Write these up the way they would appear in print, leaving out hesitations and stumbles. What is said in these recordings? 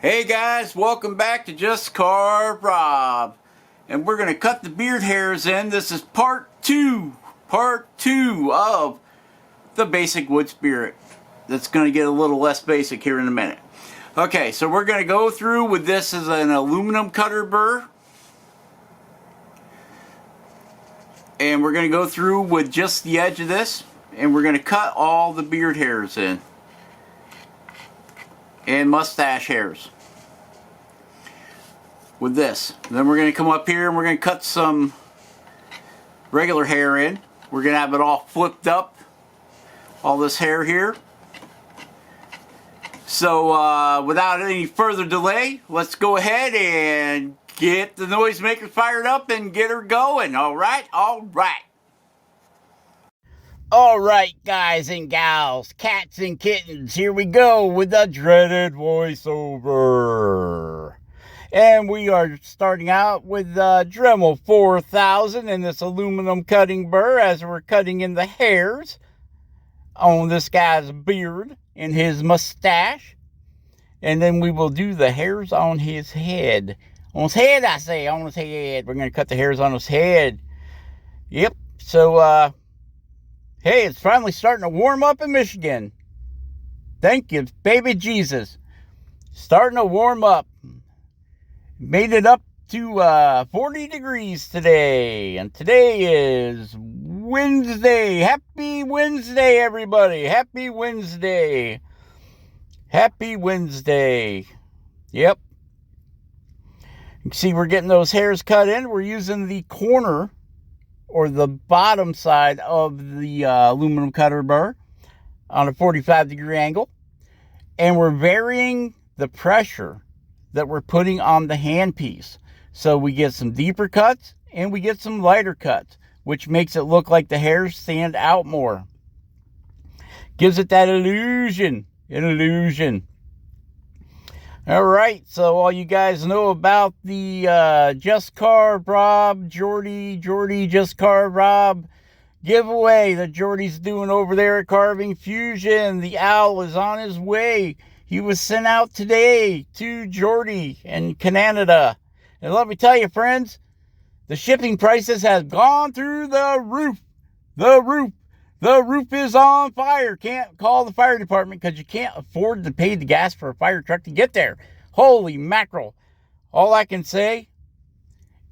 Hey guys, welcome back to Just Carve Rob. And we're going to cut the beard hairs in. This is part two of the basic wood spirit. That's going to get a little less basic here in a minute. Okay, so we're going to go through with this as an aluminum cutter burr. And we're going to go through with just the edge of this. And we're going to cut all the beard hairs in. And mustache hairs. With this. And then we're going to come up here and we're going to cut some regular hair in. We're going to have it all flipped up. All this hair here. So without any further delay, let's go ahead and get the noisemakers fired up and get her going. Alright? Alright. Alright, guys and gals, cats and kittens, here we go with the dreaded voiceover. And we are starting out with the Dremel 4000 and this aluminum cutting burr as we're cutting in the hairs on this guy's beard and his mustache. And then we will do the hairs on his head. On his head, I say, on his head. We're going to cut the hairs on his head. Yep, so, hey, it's finally starting to warm up in Michigan. Thank you, baby Jesus. Starting to warm up. Made it up to 40 degrees today. And today is Wednesday. Happy Wednesday, everybody. Happy Wednesday. Happy Wednesday. Yep. You can see we're getting those hairs cut in. We're using the corner or the bottom side of the aluminum cutter burr on a 45-degree angle. And we're varying the pressure that we're putting on the handpiece. So we get some deeper cuts and we get some lighter cuts, which makes it look like the hairs stand out more. Gives it that illusion. An illusion. Alright, so all you guys know about the Just Carve Rob, Jordy Just Carve Rob giveaway that Jordy's doing over there at Carving Fusion. The owl is on his way. He was sent out today to Jordy in Canada. And let me tell you, friends, the shipping prices have gone through the roof. The roof is on fire. Can't call the fire department because you can't afford to pay the gas for a fire truck to get there. Holy mackerel. All I can say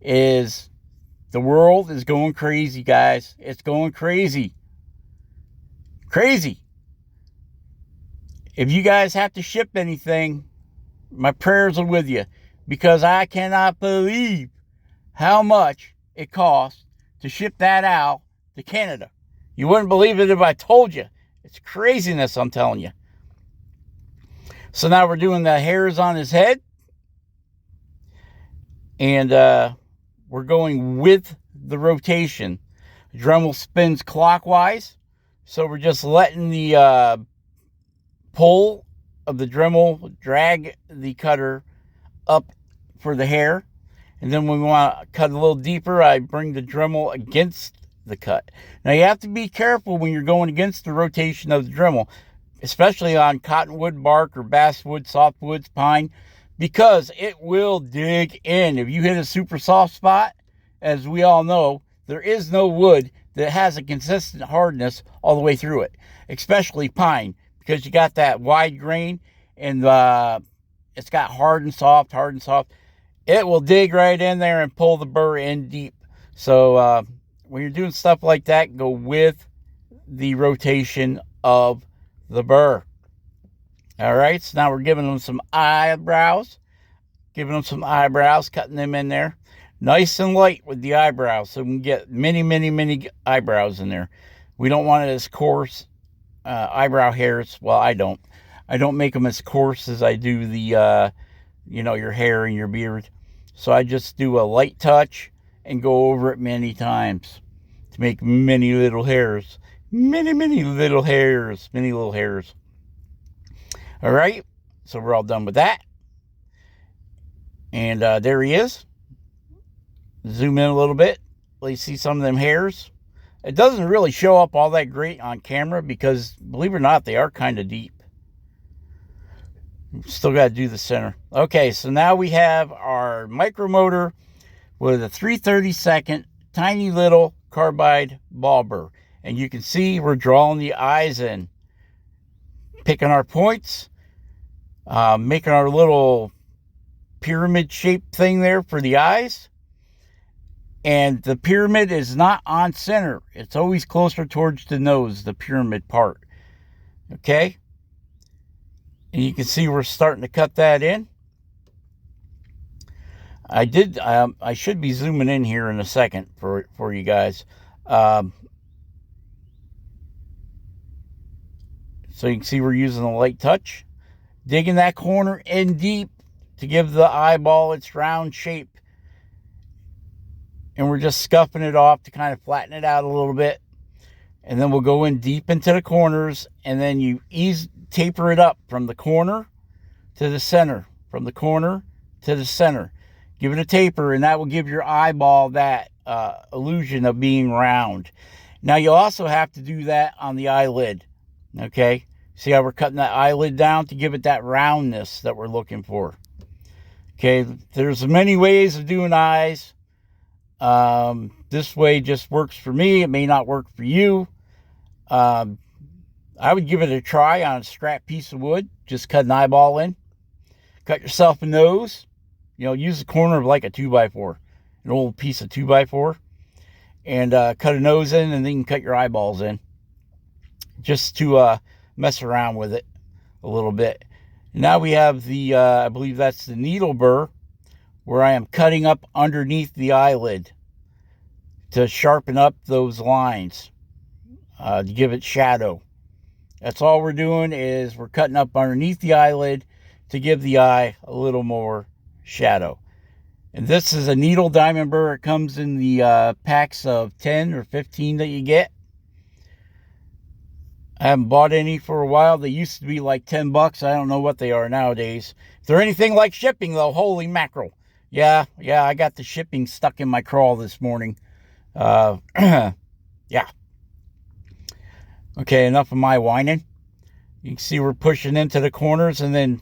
is the world is going crazy, guys. It's going crazy. Crazy. If you guys have to ship anything, my prayers are with you. Because I cannot believe how much it costs to ship that out to Canada. You wouldn't believe it if I told you. It's craziness, I'm telling you. So now we're doing the hairs on his head. And we're going with the rotation. The Dremel spins clockwise. So we're just letting the pull of the Dremel drag the cutter up for the hair. And then when we want to cut a little deeper, I bring the Dremel against the cut. Now you have to be careful when you're going against the rotation of the Dremel, especially on cottonwood bark or basswood, softwoods, pine, because it will dig in. If you hit a super soft spot, as we all know, there is no wood that has a consistent hardness all the way through it, especially pine, because you got that wide grain and it's got hard and soft. It will dig right in there and pull the burr in deep. So when you're doing stuff like that, go with the rotation of the burr. All right, so now we're giving them some eyebrows. Cutting them in there. Nice and light with the eyebrows, so we can get many eyebrows in there. We don't want it as coarse eyebrow hairs. Well, I don't make them as coarse as I do the, your hair and your beard. So I just do a light touch and go over it many times to make many little hairs. Many little hairs. All right, so we're all done with that. And there he is. Zoom in a little bit. Let you see some of them hairs. It doesn't really show up all that great on camera because, believe it or not, they are kind of deep. Still got to do the center. Okay, so now we have our micromotor with a 3/32 tiny little carbide ball burr. And you can see we're drawing the eyes in. Picking our points. Making our little pyramid shaped thing there for the eyes. And the pyramid is not on center. It's always closer towards the nose, the pyramid part. Okay? And you can see we're starting to cut that in. I should be zooming in here in a second for you guys. So you can see we're using a light touch. Digging that corner in deep to give the eyeball its round shape. And we're just scuffing it off to kind of flatten it out a little bit. And then we'll go in deep into the corners, and then you taper it up from the corner to the center, from the corner to the center. Give it a taper, and that will give your eyeball that illusion of being round. Now, you also have to do that on the eyelid, okay? See how we're cutting that eyelid down to give it that roundness that we're looking for. Okay, there's many ways of doing eyes. This way just works for me. It may not work for you. I would give it a try on a scrap piece of wood. Just cut an eyeball in. Cut yourself a nose. You know, use the corner of like a 2x4. An old piece of 2x4. And cut a nose in, and then you can cut your eyeballs in. Just to mess around with it a little bit. Now we have the, I believe that's the needle burr, where I am cutting up underneath the eyelid to sharpen up those lines, to give it shadow. That's all we're doing, is we're cutting up underneath the eyelid to give the eye a little more shadow. And this is a needle diamond burr. It comes in the packs of 10 or 15 that you get. I haven't bought any for a while. They used to be like 10 bucks. I don't know what they are nowadays. If they're anything like shipping, though, holy mackerel. Yeah, I got the shipping stuck in my crawl this morning. Yeah. Okay, enough of my whining. You can see we're pushing into the corners and then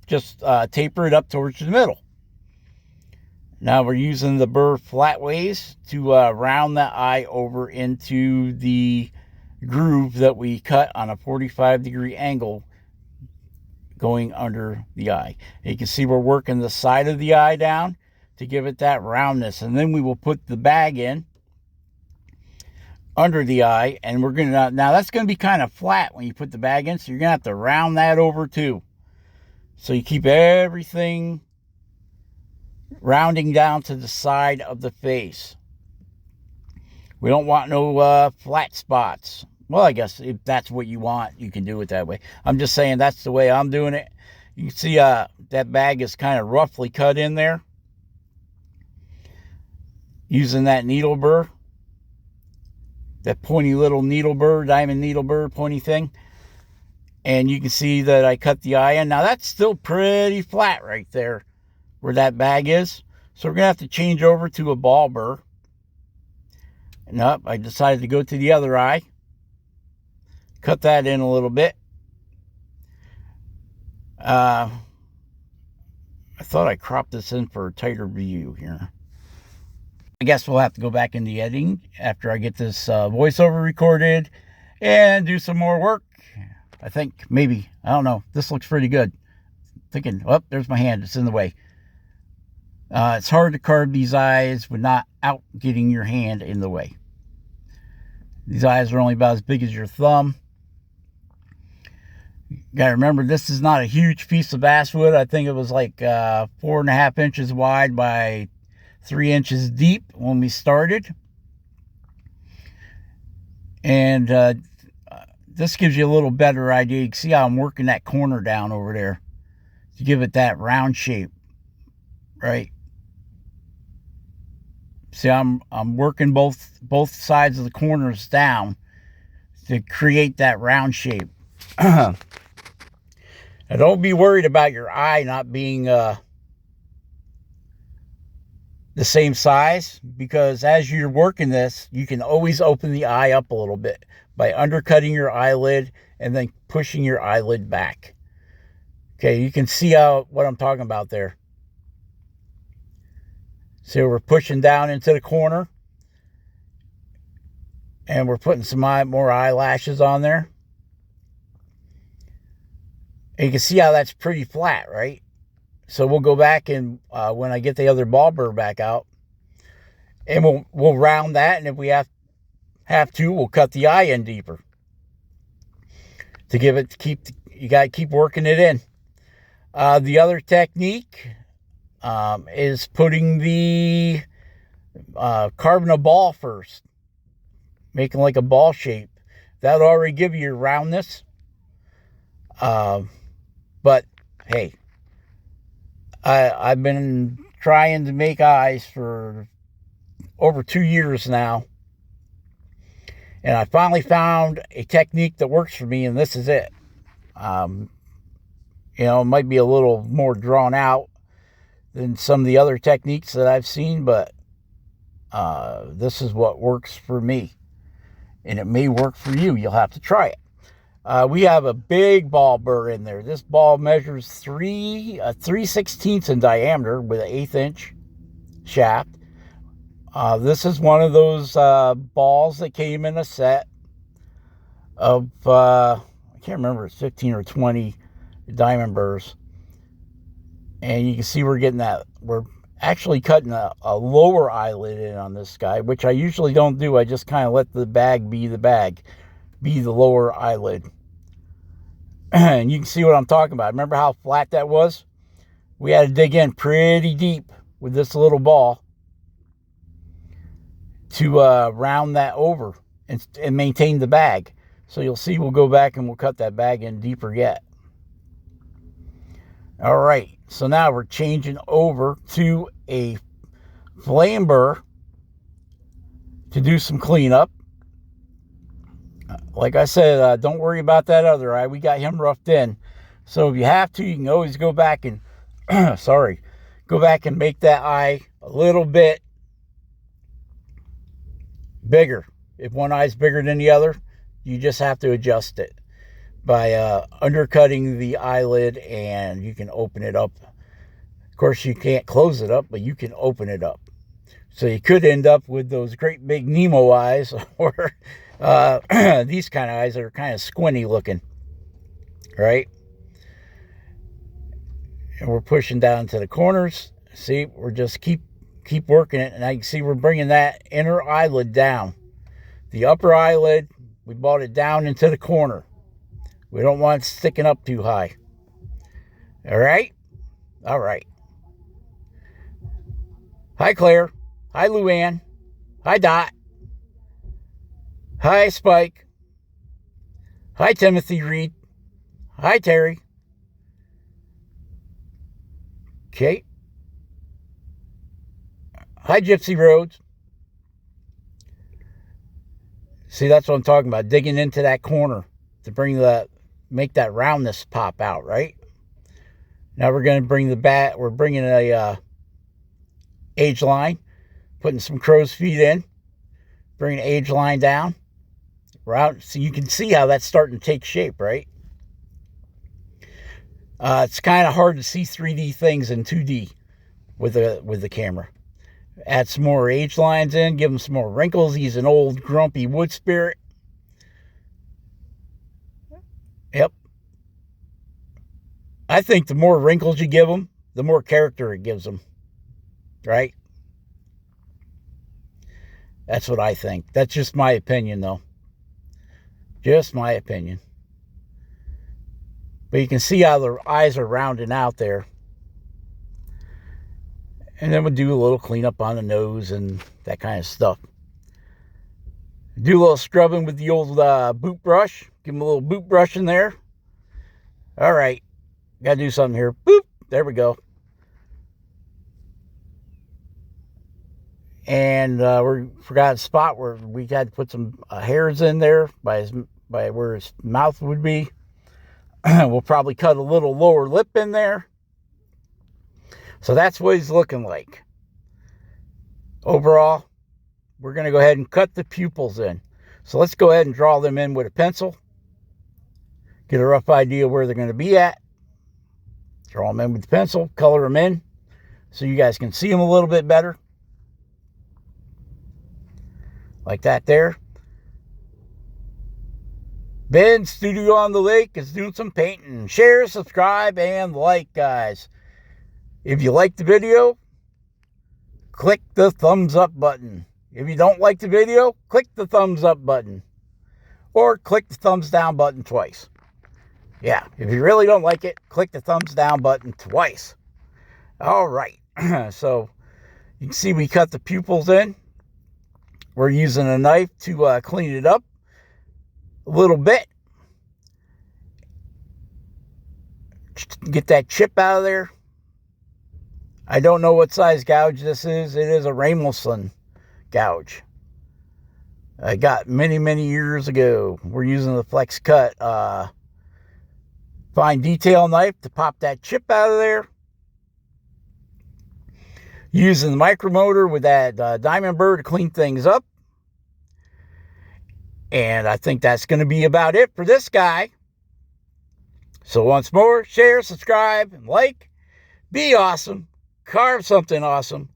just taper it up towards the middle. Now we're using the burr flat ways to round that eye over into the groove that we cut on a 45-degree angle going under the eye. And you can see we're working the side of the eye down to give it that roundness. And then we will put the bag in under the eye, and we're going to, now that's going to be kind of flat when you put the bag in, so you're going to have to round that over too. So you keep everything rounding down to the side of the face. We don't want no flat spots. Well, I guess if that's what you want, you can do it that way. I'm just saying that's the way I'm doing it. You can see that bag is kind of roughly cut in there, using that needle burr. That pointy little needle burr, diamond needle burr, pointy thing. And you can see that I cut the eye in. Now that's still pretty flat right there where that bag is. So we're going to have to change over to a ball burr. Nope, I decided to go to the other eye. Cut that in a little bit. I thought I cropped this in for a tighter view here. I guess we'll have to go back into editing after I get this voiceover recorded and do some more work. I think, maybe, I don't know. This looks pretty good. Thinking, oh, there's my hand. It's in the way. It's hard to carve these eyes without getting your hand in the way. These eyes are only about as big as your thumb. You gotta remember, this is not a huge piece of basswood. I think it was like 4.5 inches wide by 3 inches deep when we started. And this gives you a little better idea. You can see how I'm working that corner down over there to give it that round shape, right? See, I'm working both sides of the corners down to create that round shape. And don't be worried about your eye not being the same size, because as you're working this, you can always open the eye up a little bit by undercutting your eyelid and then pushing your eyelid back. Okay, you can see what I'm talking about there. So we're pushing down into the corner. And we're putting some more eyelashes on there. And you can see how that's pretty flat, right? So we'll go back and when I get the other ball burr back out, and we'll round that, and if we have to, we'll cut the eye in deeper to give it you got to keep working it in. The other technique is putting carving a ball first, making like a ball shape. That'll already give you your roundness. But hey, I've been trying to make eyes for over 2 years now. And I finally found a technique that works for me, and this is it. It might be a little more drawn out than some of the other techniques that I've seen, but this is what works for me. And it may work for you. You'll have to try it. We have a big ball burr in there. This ball measures 3/16 in diameter with an 1/8 inch shaft. This is one of those balls that came in a set of, I can't remember, it's 15 or 20 diamond burrs. And you can see we're actually cutting a lower eyelid in on this guy, which I usually don't do. I just kind of let the bag, be the lower eyelid. And you can see what I'm talking about. Remember how flat that was? We had to dig in pretty deep with this little ball to round that over and maintain the bag. So you'll see we'll go back and we'll cut that bag in deeper yet. All right, so now we're changing over to a flame burr to do some cleanup. Like I said, don't worry about that other eye. We got him roughed in. So if you have to, you can always go back and, go back and make that eye a little bit bigger. If one eye's bigger than the other, you just have to adjust it by undercutting the eyelid, and you can open it up. Of course, you can't close it up, but you can open it up. So you could end up with those great big Nemo eyes, or these kind of eyes that are kind of squinty looking, right? And we're pushing down to the corners. See, we're just keep working it, and I can see we're bringing that inner eyelid down. The upper eyelid, we brought it down into the corner. We don't want it sticking up too high. All right? All right. Hi, Claire. Hi, Luann. Hi, Dot. Hi, Spike. Hi, Timothy Reed. Hi, Terry. Okay. Hi, Gypsy Rhodes. See, that's what I'm talking about. Digging into that corner to make that roundness pop out, right? Now we're going to bring we're bringing a age line, putting some crow's feet in, bringing the age line down. So you can see how that's starting to take shape, right? It's kind of hard to see 3D things in 2D with the camera. Add some more age lines in, give him some more wrinkles. He's an old grumpy wood spirit. Yep. I think the more wrinkles you give him, the more character it gives him. Right? That's what I think. That's just my opinion, though. Just my opinion. But you can see how the eyes are rounding out there. And then we'll do a little cleanup on the nose and that kind of stuff. Do a little scrubbing with the old boot brush. Give him a little boot brush in there. All right. Got to do something here. Boop. There we go. And we forgot a spot where we had to put some hairs in there by where his mouth would be. We'll probably cut a little lower lip in there. So that's what he's looking like. Overall, we're going to go ahead and cut the pupils in. So let's go ahead and draw them in with a pencil. Get a rough idea where they're going to be at. Draw them in with the pencil, color them in so you guys can see them a little bit better. Like that there. Ben Studio on the Lake is doing some painting. Share, subscribe, and like, guys. If you like the video, click the thumbs up button. If you don't like the video, click the thumbs up button. Or click the thumbs down button twice. Yeah, if you really don't like it, click the thumbs down button twice. All right. So you can see we cut the pupils in. We're using a knife to clean it up a little bit. Get that chip out of there. I don't know what size gouge this is. It is a Ramelson gouge. I got many, many years ago. We're using the Flex Cut fine detail knife to pop that chip out of there. Using the micromotor with that diamond burr to clean things up. And I think that's going to be about it for this guy. So once more, share, subscribe, and like. Be awesome. Carve something awesome.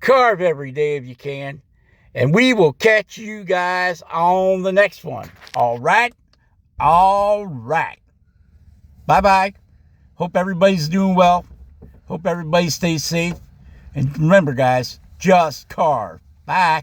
Carve every day if you can. And we will catch you guys on the next one. All right? All right. Bye-bye. Hope everybody's doing well. Hope everybody stays safe. And remember, guys, just carve. Bye.